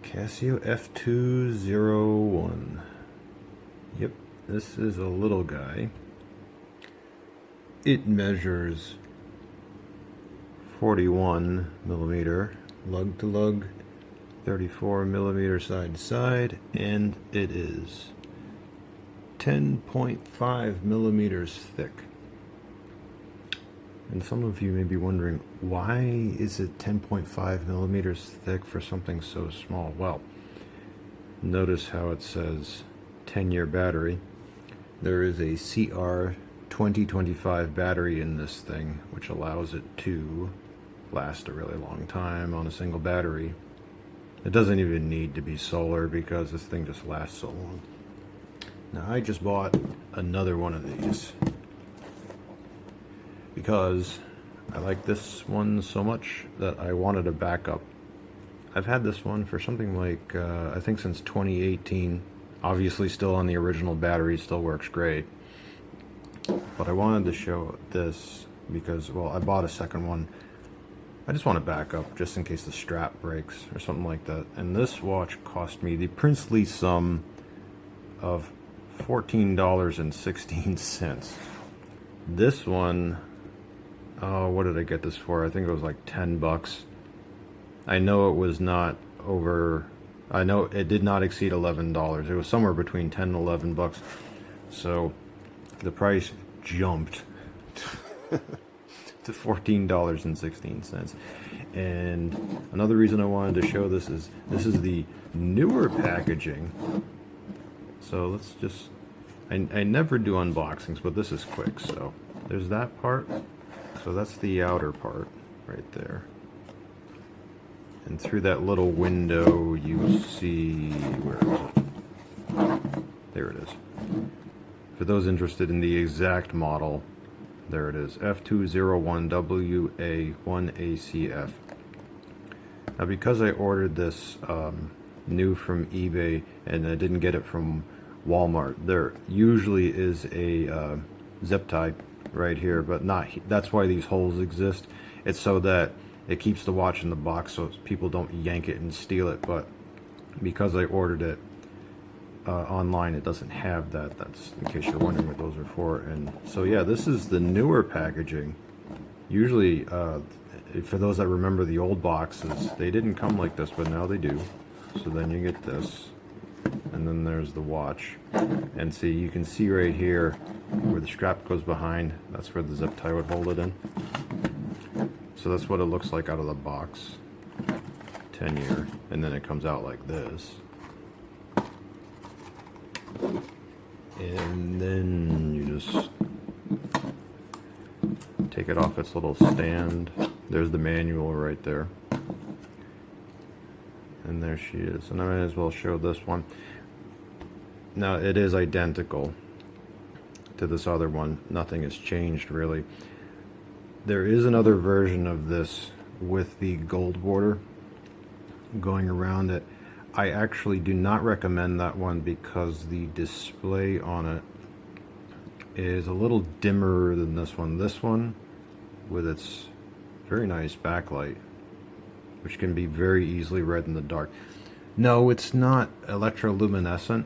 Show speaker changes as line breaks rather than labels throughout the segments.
Casio F201. Yep, this is a little guy. It measures 41 millimeter lug to lug, 34 millimeter side to side, and it is 10.5 millimeters thick. And some of you may be wondering, why is it 10.5 millimeters thick for something so small? Well, notice how it says 10-year battery. There is a CR2025 battery in this thing, which allows it to last a really long time on a single battery. It doesn't even need to be solar because this thing just lasts so long. Now, I just bought another one of these because I like this one so much that I wanted a backup. I've had this one for something like, I think since 2018. Obviously still on the original battery, still works great. But I wanted to show this because, well, I bought a second one. I just want a backup just in case the strap breaks or something like that. And this watch cost me the princely sum of $14.16. This one, oh, what did I get this for? I think it was like 10 bucks. I know it was not over, I know it did not exceed $11. It was somewhere between 10 and 11 bucks. So the price jumped to $14.16. And another reason I wanted to show this is the newer packaging. So let's just, I never do unboxings, but this is quick. So there's that part. So that's the outer part right there. And through that little window you see, where is it? There it is. For those interested in the exact model, there it is, F201WA1ACF. Now, because I ordered this new from eBay and I didn't get it from Walmart, there usually is a zip tie right here, but not, that's why these holes exist. It's so that it keeps the watch in the box so people don't yank it and steal it. But because I ordered it online, it doesn't have that. That's in case you're wondering what those are for. And so yeah, this is the newer packaging. Usually for those that remember the old boxes, they didn't come like this, but now they do. So then you get this, and then there's the watch. And see, you can see right here where the strap goes behind, that's where the zip tie would hold it in. So that's what it looks like out of the box, 10-year, and then it comes out like this. And then you just take it off its little stand. There's the manual right there. And there she is. And I might as well show this one. Now, it is identical to this other one. Nothing has changed really. There is another version of this with the gold border going around it. I actually do not recommend that one because the display on it is a little dimmer than this one. This one, with its very nice backlight, which can be very easily read in the dark. No, it's not electroluminescent,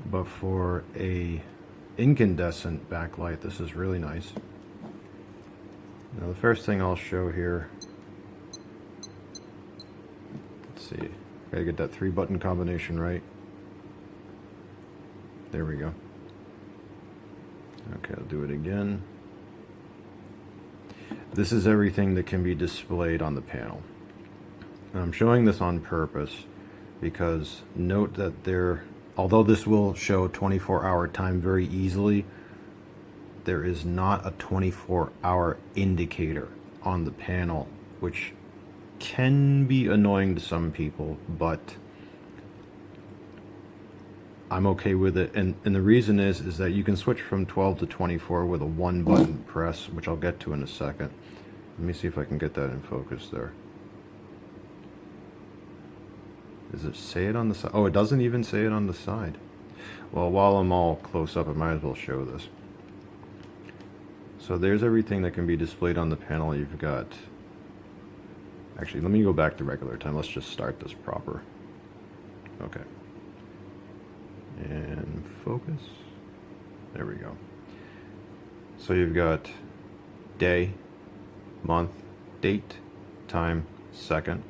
but for a incandescent backlight, this is really nice. Now the first thing I'll show here, let's see, gotta get that 3-button combination right. There we go. Okay, I'll do it again. This is everything that can be displayed on the panel. And I'm showing this on purpose because note that although this will show 24-hour time very easily, there is not a 24-hour indicator on the panel, which can be annoying to some people, but I'm okay with it. And the reason is that you can switch from 12 to 24 with a 1-button press, which I'll get to in a second. Let me see if I can get that in focus there. Does it say it on the side? Oh, it doesn't even say it on the side. Well, while I'm all close up, I might as well show this. So there's everything that can be displayed on the panel. You've got, actually, let me go back to regular time. Let's just start this proper. Okay. And focus. There we go. So you've got day, month, date, time, second.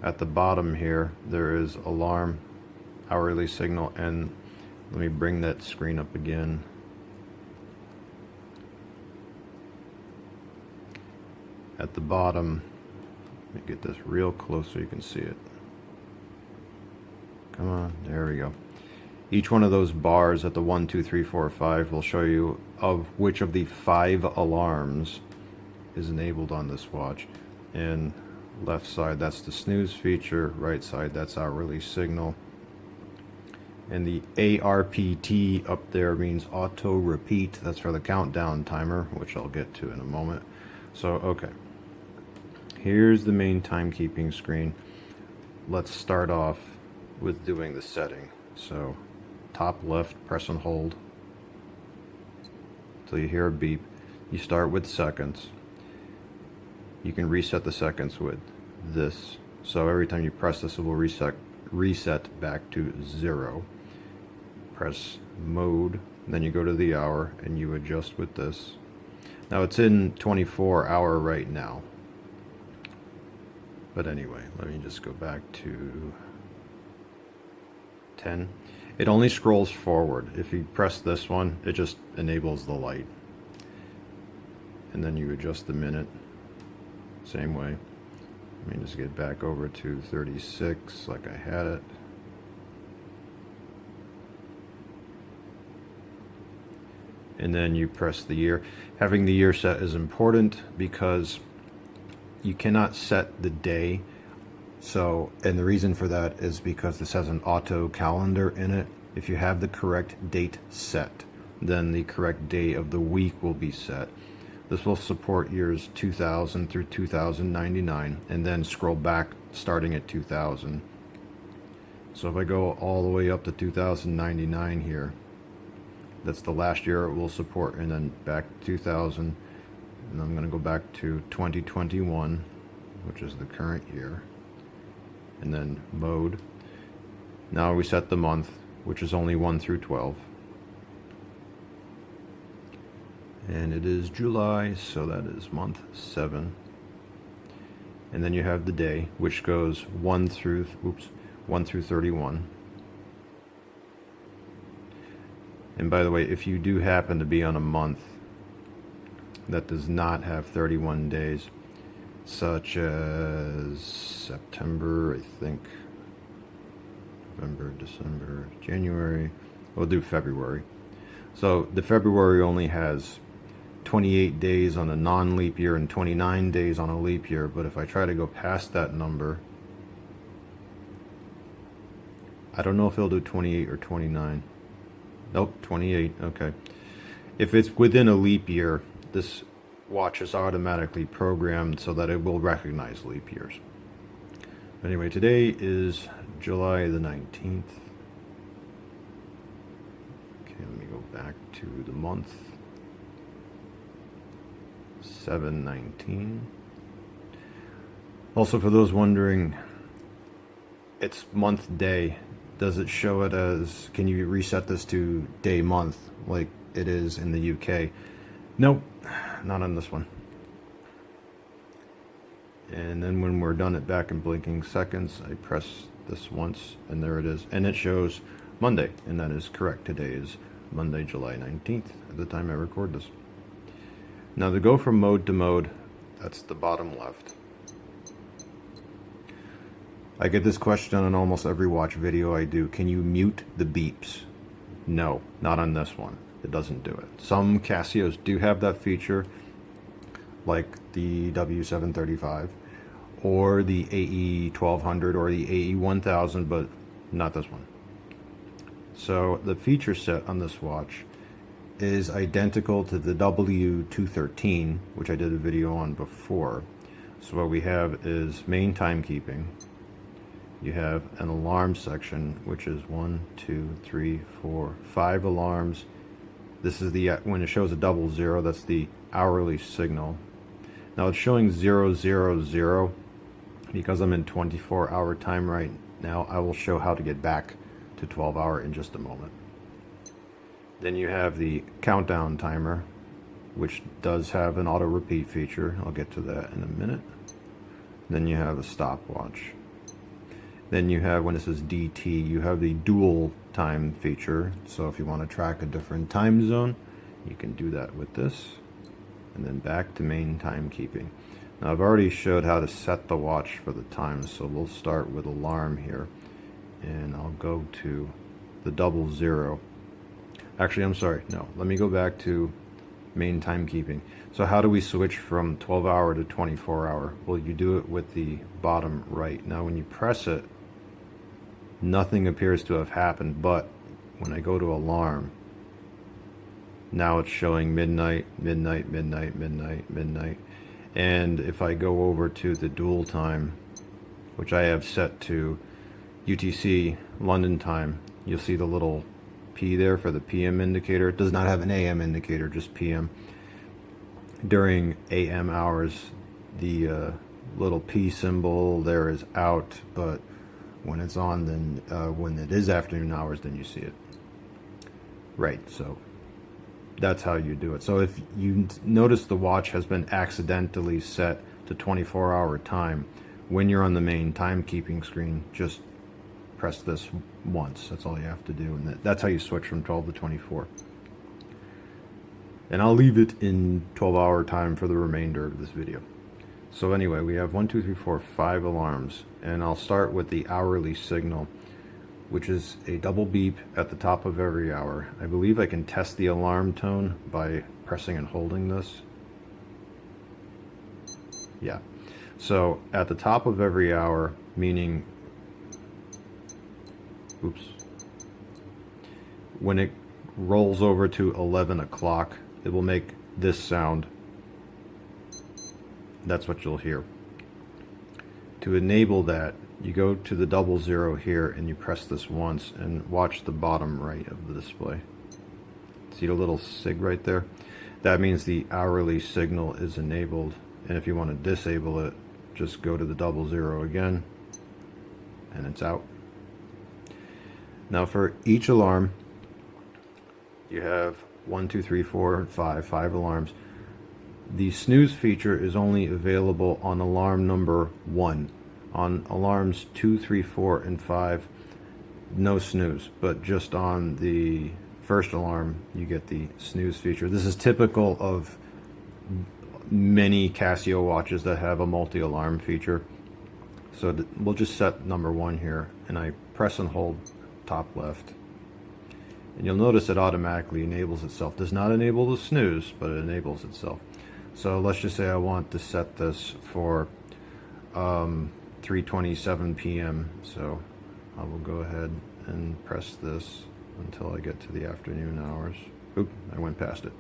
At the bottom here, there is alarm, hourly signal, and let me bring that screen up again. At the bottom, let me get this real close so you can see it. Come on, there we go. Each one of those bars at the 1, 2, 3, 4, 5 will show you of which of the 5 alarms is enabled on this watch. And left side, that's the snooze feature. Right side, that's hourly signal. And the ARPT up there means auto repeat. That's for the countdown timer, which I'll get to in a moment. So, okay. Here's the main timekeeping screen. Let's start off with doing the setting. So, top left, press and hold until you hear a beep. You start with seconds. You can reset the seconds with this. So every time you press this, it will reset back to 0. Press mode, then you go to the hour and you adjust with this. Now it's in 24-hour right now. But anyway, let me just go back to 10. It only scrolls forward. If you press this one, it just enables the light. And then you adjust the minute. Same way. Let me just get back over to 36 like I had it. And then you press the year. Having the year set is important because you cannot set the day. So, and the reason for that is because this has an auto calendar in it. If you have the correct date set, then the correct day of the week will be set. This will support years 2000 through 2099 and then scroll back starting at 2000. So if I go all the way up to 2099 here, that's the last year it will support, and then back to 2000, and I'm going to go back to 2021, which is the current year, and then mode. Now we set the month, which is only 1 through 12. And it is July, so that is month 7. And then you have the day, which goes 1 through 31. And by the way, if you do happen to be on a month that does not have 31 days, such as September, I think, November, December, January, we'll do February. So the February only has 28 days on a non-leap year and 29 days on a leap year, but if I try to go past that number, I don't know if it'll do 28 or 29. Nope, 28, okay. If it's within a leap year, this watch is automatically programmed so that it will recognize leap years. Anyway, today is July the 19th. Okay, let me go back to the month. 7/19. Also, for those wondering, it's month day. Does it show it as, can you reset this to day month like it is in the UK? Nope, not on this one. And then when we're done it back in blinking seconds, I press this once and there it is. And it shows Monday, and that is correct. Today is Monday, July 19th at the time I record this. Now to go from mode to mode, that's the bottom left. I get this question on almost every watch video I do. Can you mute the beeps? No, not on this one. It doesn't do it. Some Casios do have that feature, like the W735 or the AE1200 or the AE1000, but not this one. So the feature set on this watch is identical to the W213, which I did a video on before. So what we have is main timekeeping. You have an alarm section, which is 1, 2, 3, 4, 5 alarms. This is the, when it shows a 00, that's the hourly signal. Now it's showing 000 because I'm in 24-hour time right now. I will show how to get back to 12-hour in just a moment. Then you have the countdown timer, which does have an auto repeat feature. I'll get to that in a minute. Then you have a stopwatch. Then you have, when it says DT, you have the dual time feature. So if you want to track a different time zone, you can do that with this. And then back to main timekeeping. Now I've already showed how to set the watch for the time, so we'll start with alarm here. And I'll go to the 00. Actually, I'm sorry, no, let me go back to main timekeeping. So how do we switch from 12-hour to 24-hour? Well, you do it with the bottom right. Now when you press it, nothing appears to have happened, but when I go to alarm, now it's showing midnight, midnight, midnight, midnight, midnight. And if I go over to the dual time, which I have set to UTC London time, you'll see the little P there for the PM indicator. It does not have an AM indicator, just PM. During AM hours, the little P symbol there is out, but when it's on, then when it is afternoon hours, then you see it. Right, so that's how you do it. So if you notice the watch has been accidentally set to 24-hour time, when you're on the main timekeeping screen, just press this once. That's all you have to do, and that's how you switch from 12 to 24. And I'll leave it in 12-hour time for the remainder of this video. So anyway, we have 1, 2, 3, 4, 5 alarms, and I'll start with the hourly signal, which is a double beep at the top of every hour. I believe I can test the alarm tone by pressing and holding this. Yeah. So at the top of every hour, meaning, oops, when it rolls over to 11 o'clock, it will make this sound. That's what you'll hear. To enable that, you go to the 00 here and you press this once and watch the bottom right of the display. See the little SIG right there? That means the hourly signal is enabled, and if you want to disable it, just go to the 00 again and it's out. Now for each alarm, you have 1, 2, 3, 4, 5 alarms. The snooze feature is only available on alarm number 1. On alarms 2, 3, 4, and 5, no snooze, but just on the first alarm, you get the snooze feature. This is typical of many Casio watches that have a multi-alarm feature. So we'll just set number 1 here, and I press and hold top left. And you'll notice it automatically enables itself. Does not enable the snooze, but it enables itself. So let's just say I want to set this for 3:27 p.m. So I will go ahead and press this until I get to the afternoon hours. Oop, I went past it.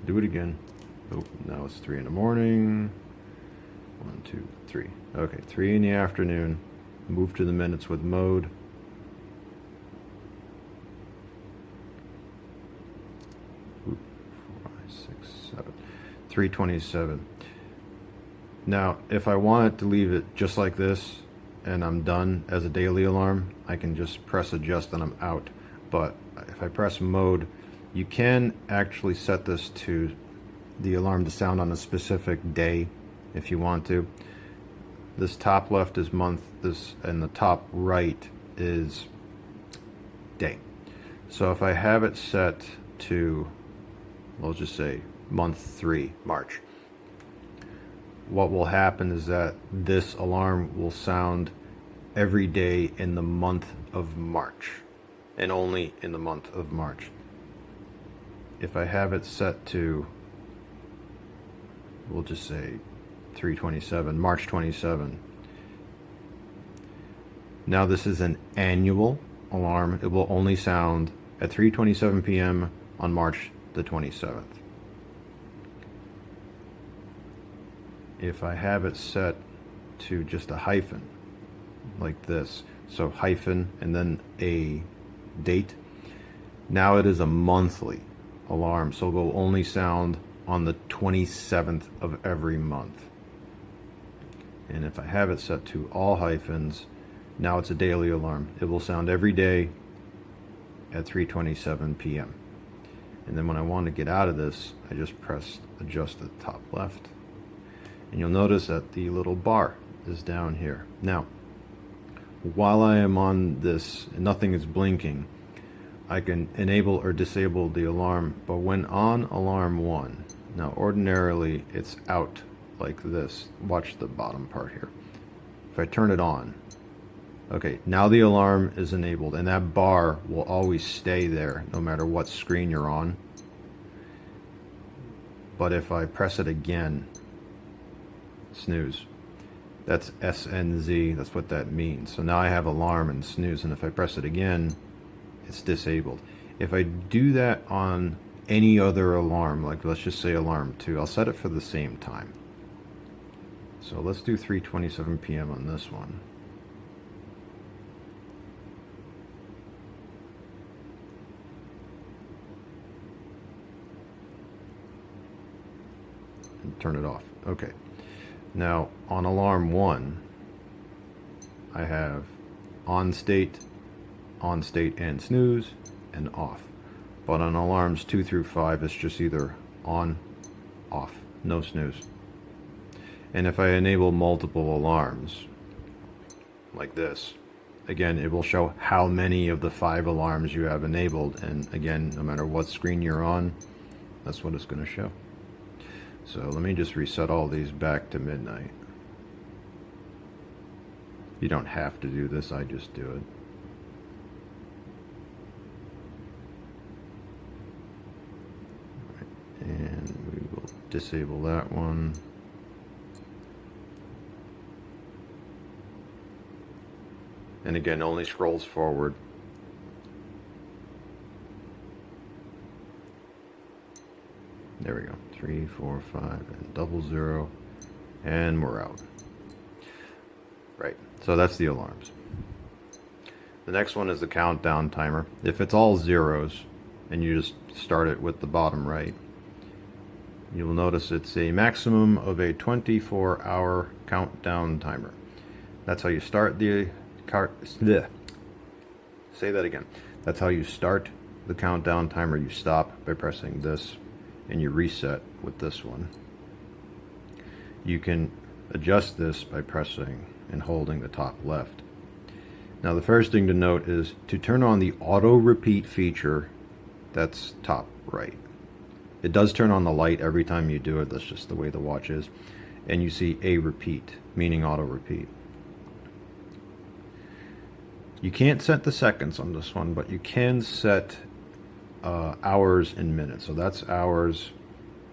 Do it again. Oop, now it's 3 in the morning. 1, 2, 3. Okay, 3 in the afternoon. Move to the minutes with mode. Oop, 4, 5, 6, 7. 3:27. Now, if I wanted to leave it just like this and I'm done as a daily alarm, I can just press adjust and I'm out. But if I press mode, you can actually set this to the alarm to sound on a specific day if you want to. This top left is month, this and the top right is day. So if I have it set to, we'll just say month 3, March, what will happen is that this alarm will sound every day in the month of March, and only in the month of March. If I have it set to, we'll just say 3/27, March 27. Now this is an annual alarm. It will only sound at 3:27 p.m. on March the 27th. If I have it set to just a hyphen, like this, so hyphen and then a date, now it is a monthly alarm, so it will only sound on the 27th of every month. And if I have it set to all hyphens, Now it's a daily alarm. It will sound every day at 3:27 p.m. And then when I want to get out of this, I just press adjust at the top left. And you'll notice that the little bar is down here. Now, while I am on this and nothing is blinking, I can enable or disable the alarm. But when on alarm 1, now ordinarily it's out like this. Watch the bottom part here. If I turn it on, okay, now the alarm is enabled, and that bar will always stay there no matter what screen you're on. But if I press it again, snooze, that's SNZ, that's what that means. So now I have alarm and snooze, and if I press it again, it's disabled. If I do that on any other alarm, like let's just say alarm 2, I'll set it for the same time. So let's do 3:27 p.m. on this one. And turn it off. Okay. Now on alarm 1, I have on state and snooze, and off. But on alarms 2 through 5, it's just either on, off, no snooze. And if I enable multiple alarms, like this, again, it will show how many of the 5 alarms you have enabled. And again, no matter what screen you're on, that's what it's going to show. So let me just reset all these back to midnight. You don't have to do this, I just do it. And we will disable that one. And again, only scrolls forward. There we go. 3, 4, 5, and 00. And we're out. Right. So that's the alarms. The next one is the countdown timer. If it's all zeros, and you just start it with the bottom right, you will notice it's a maximum of a 24-hour countdown timer. That's how you start the say that again. That's how you start the countdown timer. You stop by pressing this, and you reset with this one. You can adjust this by pressing and holding the top left. Now the first thing to note is to turn on the auto repeat feature, that's top right. It does turn on the light every time you do it, that's just the way the watch is. And you see a repeat, meaning auto repeat. You can't set the seconds on this one, but you can set hours and minutes. So that's hours,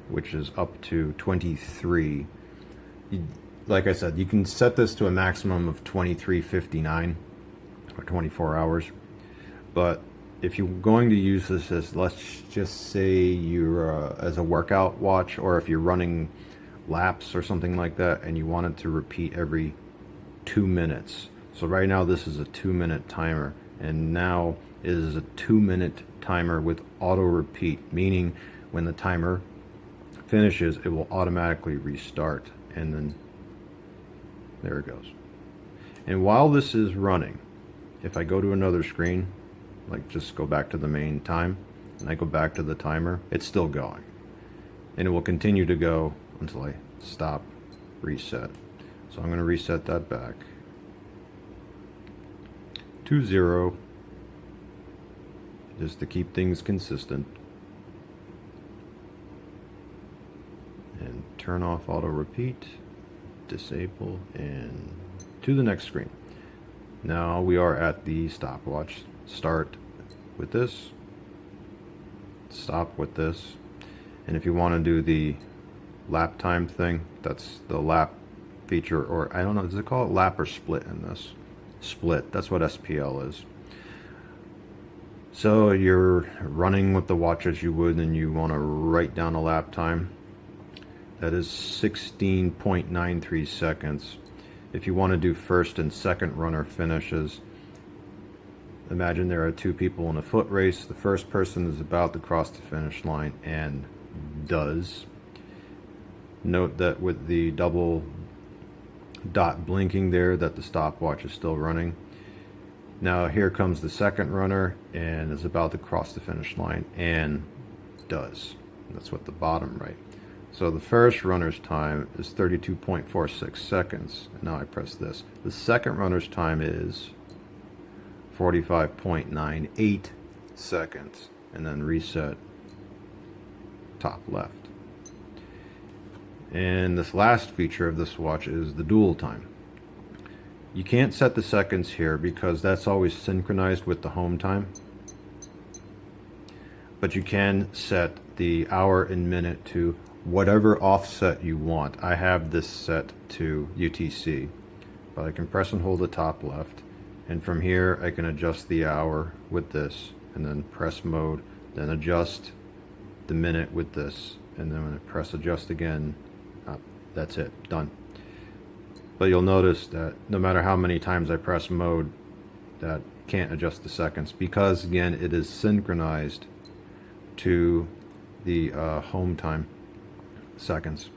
which is up to 23. Like I said, you can set this to a maximum of 23:59 or 24 hours. But if you're going to use this as, let's just say you're as a workout watch, or if you're running laps or something like that, and you want it to repeat every 2 minutes. So right now this is a 2-minute timer, and now it is a 2-minute timer with auto repeat, meaning when the timer finishes, it will automatically restart, and then there it goes. And while this is running, if I go to another screen, like just go back to the main time, and I go back to the timer, it's still going. And it will continue to go until I stop, reset. So I'm going to reset that back to 0, just to keep things consistent. And turn off auto repeat, disable, and to the next screen. Now we are at the stopwatch. Start with this, stop with this, and if you want to do the lap time thing, that's the lap feature, or I don't know, does it call it lap or split in this? Split, that's what SPL is. So you're running with the watch as you would, and you want to write down a lap time. That is 16.93 seconds. If you want to do first and second runner finishes, imagine there are 2 people in a foot race. The first person is about to cross the finish line and does. Note that with the double dot blinking there, that the stopwatch is still running. Now here comes the second runner and is about to cross the finish line and does. That's what the bottom right. So the first runner's time is 32.46 seconds. Now I press this. The second runner's time is 45.98 seconds. And then reset top left. And this last feature of this watch is the dual time. You can't set the seconds here because that's always synchronized with the home time. But you can set the hour and minute to whatever offset you want. I have this set to UTC, but I can press and hold the top left, and from here I can adjust the hour with this, and then press mode, then adjust the minute with this, and then when I press adjust again, that's it, done. But you'll notice that no matter how many times I press mode, that can't adjust the seconds because again it is synchronized to the home time seconds.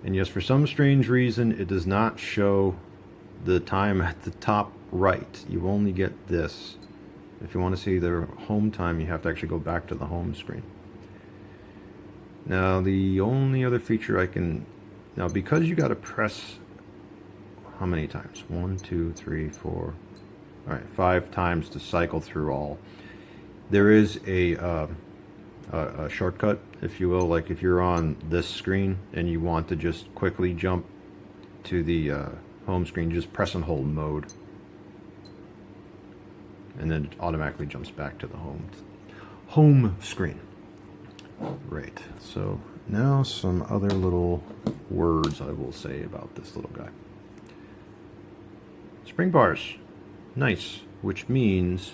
And yes, for some strange reason it does not show the time at the top right. You only get this. If you want to see the home time, you have to actually go back to the home screen. Now the only other feature I can, now because you got to press how many times? 1, 2, 3, 4, all right, 5 times to cycle through all. There is a shortcut, if you will, like if you're on this screen and you want to just quickly jump to the home screen, just press and hold mode, and then it automatically jumps back to the home screen. Right, so now some other little words I will say about this little guy. Spring bars, nice, which means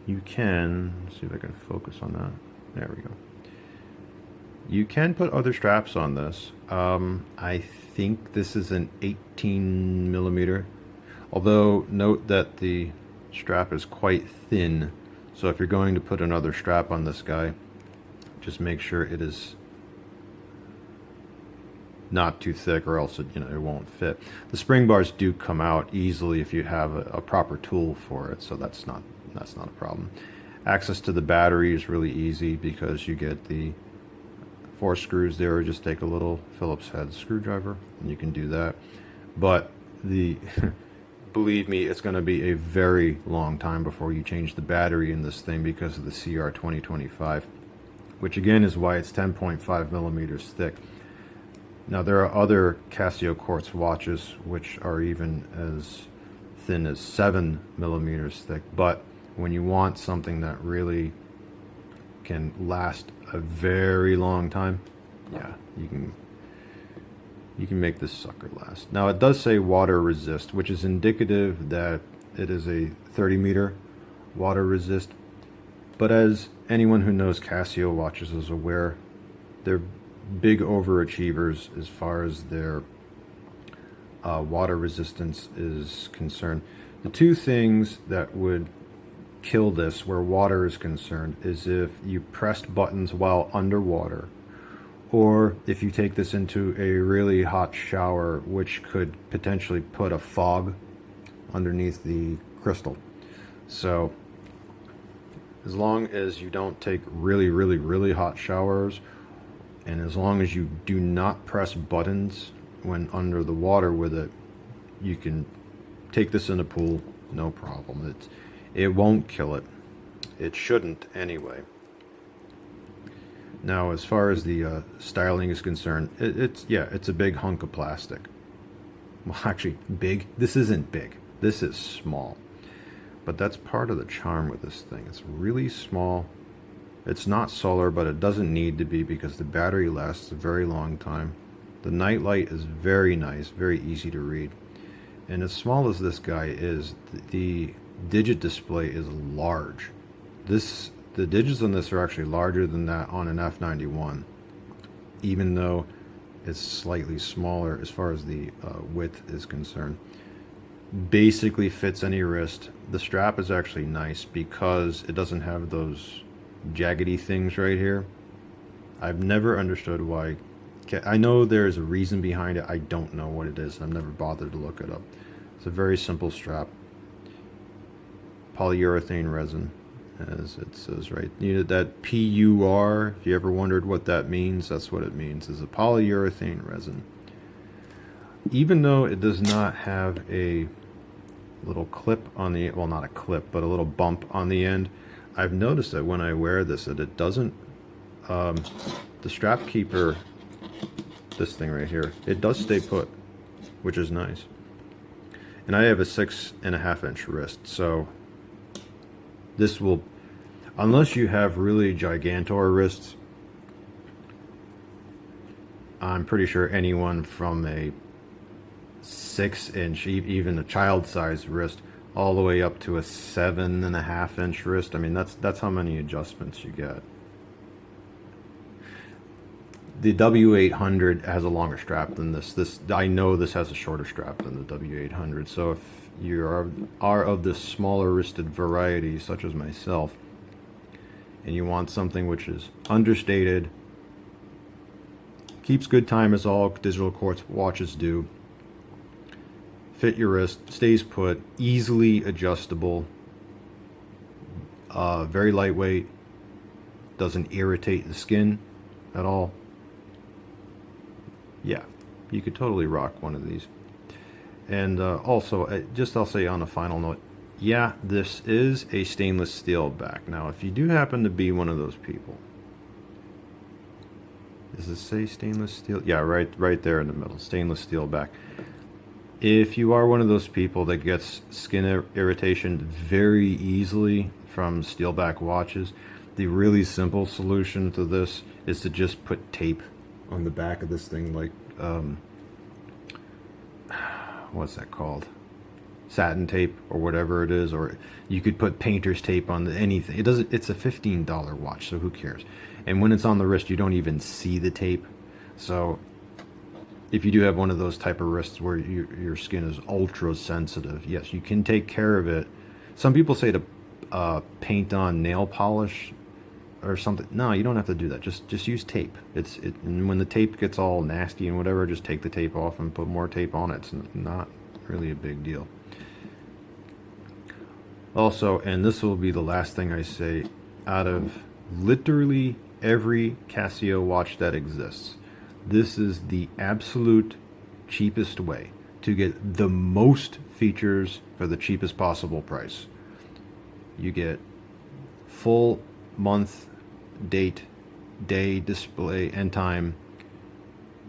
you can, let's see if I can focus on that. There we go. You can put other straps on this. I think this is an 18 millimeter, although note that the strap is quite thin. So if you're going to put another strap on this guy, just make sure it is not too thick, or else it won't fit. The spring bars do come out easily if you have a proper tool for it, so that's not a problem. Access to the battery is really easy because you get the 4 screws there, or just take a little Phillips head screwdriver and you can do that. But believe me, it's going to be a very long time before you change the battery in this thing because of the CR 2025, which again is why it's 10.5 millimeters thick. Now there are other Casio quartz watches which are even as thin as 7 millimeters thick, but when you want something that really can last a very long time, yeah, you can make this sucker last. Now it does say water resist, which is indicative that it is a 30 meter water resist, but as anyone who knows Casio watches is aware, they're big overachievers as far as their water resistance is concerned. The two things that would kill this where water is concerned is if you pressed buttons while underwater, or if you take this into a really hot shower, which could potentially put a fog underneath the crystal. So as long as you don't take really hot showers, and as long as you do not press buttons when under the water with it, you can take this in a pool, no problem. It won't kill it. It shouldn't anyway. Now as far as the styling is concerned, it's a big hunk of plastic. Well, actually big, this isn't big, this is small. But that's part of the charm with this thing. It's really small. It's not solar, but it doesn't need to be because the battery lasts a very long time. The night light is very nice, very easy to read. And as small as this guy is, the digit display is large. The digits on this are actually larger than that on an F91, even though it's slightly smaller as far as the width is concerned. Basically fits any wrist. The strap is actually nice because it doesn't have those jaggedy things right here. I've never understood why. I know there's a reason behind it. I don't know what it is. I've never bothered to look it up. It's a very simple strap. polyurethane resin, as it says right. You know that PUR, if you ever wondered what that means, that's what it means, is a polyurethane resin. Even though it does not have a little clip on the, well, not a clip, but a little bump on the end, I've noticed that when I wear this, that it doesn't, the strap keeper, this thing right here, it does stay put, which is nice. And I have a 6.5-inch wrist, so this will, unless you have really gigantor wrists, I'm pretty sure anyone from a 6-inch, even a child-sized wrist, all the way up to a 7.5-inch wrist. I mean, that's how many adjustments you get. The W800 has a longer strap than this. I know this has a shorter strap than the W800. So if you are of the smaller wristed variety, such as myself, and you want something which is understated, keeps good time as all digital quartz watches do, fit your wrist, stays put, easily adjustable, very lightweight, doesn't irritate the skin at all. Yeah, you could totally rock one of these. And also, just I'll say on a final note, yeah, this is a stainless steel back. Now, if you do happen to be one of those people, does it say stainless steel? Yeah, right there in the middle, stainless steel back. If you are one of those people that gets skin irritation very easily from steel back watches, the really simple solution to this is to just put tape on the back of this thing, like what's that called, satin tape or whatever it is, or you could put painter's tape on anything. It's a $15 watch, so who cares? And when it's on the wrist, you don't even see the tape. So if you do have one of those type of wrists where your skin is ultra sensitive, yes, you can take care of it. Some people say to paint on nail polish or something. No, you don't have to do that. Just use tape. And when the tape gets all nasty and whatever, just take the tape off and put more tape on it. It's not really a big deal. Also, and this will be the last thing I say, out of literally every Casio watch that exists, this is the absolute cheapest way to get the most features for the cheapest possible price. You get full month, date, day, display, and time.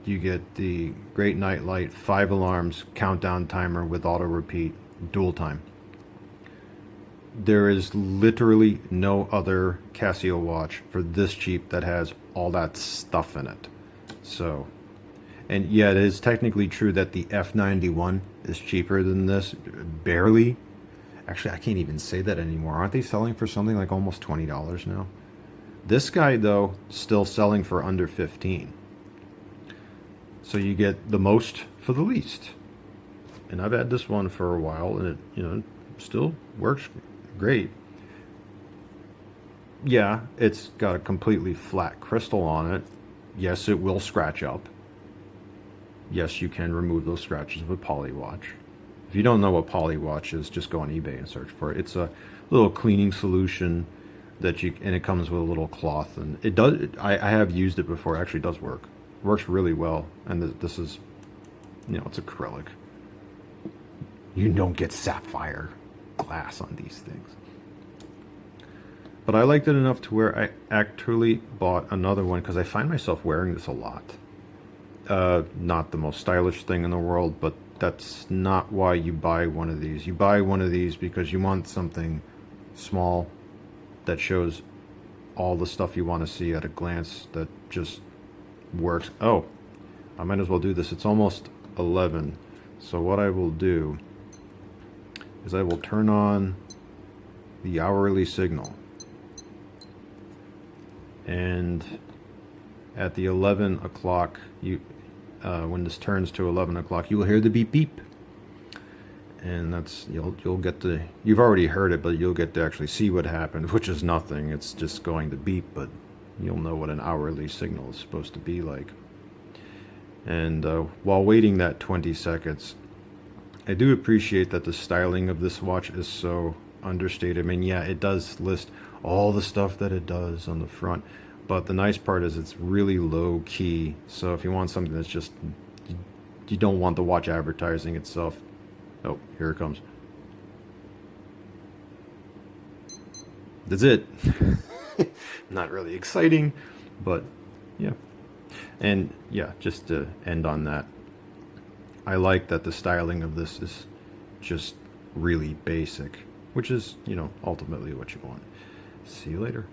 You get the great night light, 5 alarms, countdown timer with auto repeat, dual time. There is literally no other Casio watch for this cheap that has all that stuff in it. So, and yeah, it is technically true that the F91 is cheaper than this, barely. Actually, I can't even say that anymore. Aren't they selling for something like almost $20 now? This guy, though, still selling for under $15. So you get the most for the least. And I've had this one for a while, and it, still works great. Yeah, it's got a completely flat crystal on it. Yes, it will scratch up. Yes, you can remove those scratches with Polywatch. If you don't know what Polywatch is, just go on eBay and search for it. It's a little cleaning solution that and it comes with a little cloth, and it does. I have used it before. It actually does work. It works really well. And this is, it's acrylic. You don't get sapphire glass on these things. But I liked it enough to where I actually bought another one because I find myself wearing this a lot. Not the most stylish thing in the world, but that's not why you buy one of these. You buy one of these because you want something small that shows all the stuff you want to see at a glance, that just works. Oh, I might as well do this. It's almost 11. So what I will do is I will turn on the hourly signal. And at the 11 o'clock, when this turns to 11 o'clock, you will hear the beep beep. And that's, you'll get to, you've already heard it, but you'll get to actually see what happened, which is nothing. It's just going to beep, but you'll know what an hourly signal is supposed to be like. And while waiting that 20 seconds, I do appreciate that the styling of this watch is so understated. I mean, yeah, it does list all the stuff that it does on the front, but the nice part is it's really low key. So if you want something that's just, you don't want the watch advertising itself. Oh, here it comes. That's it. Not really exciting, but yeah. And yeah, just to end on that, I like that the styling of this is just really basic, which is, ultimately what you want. See you later.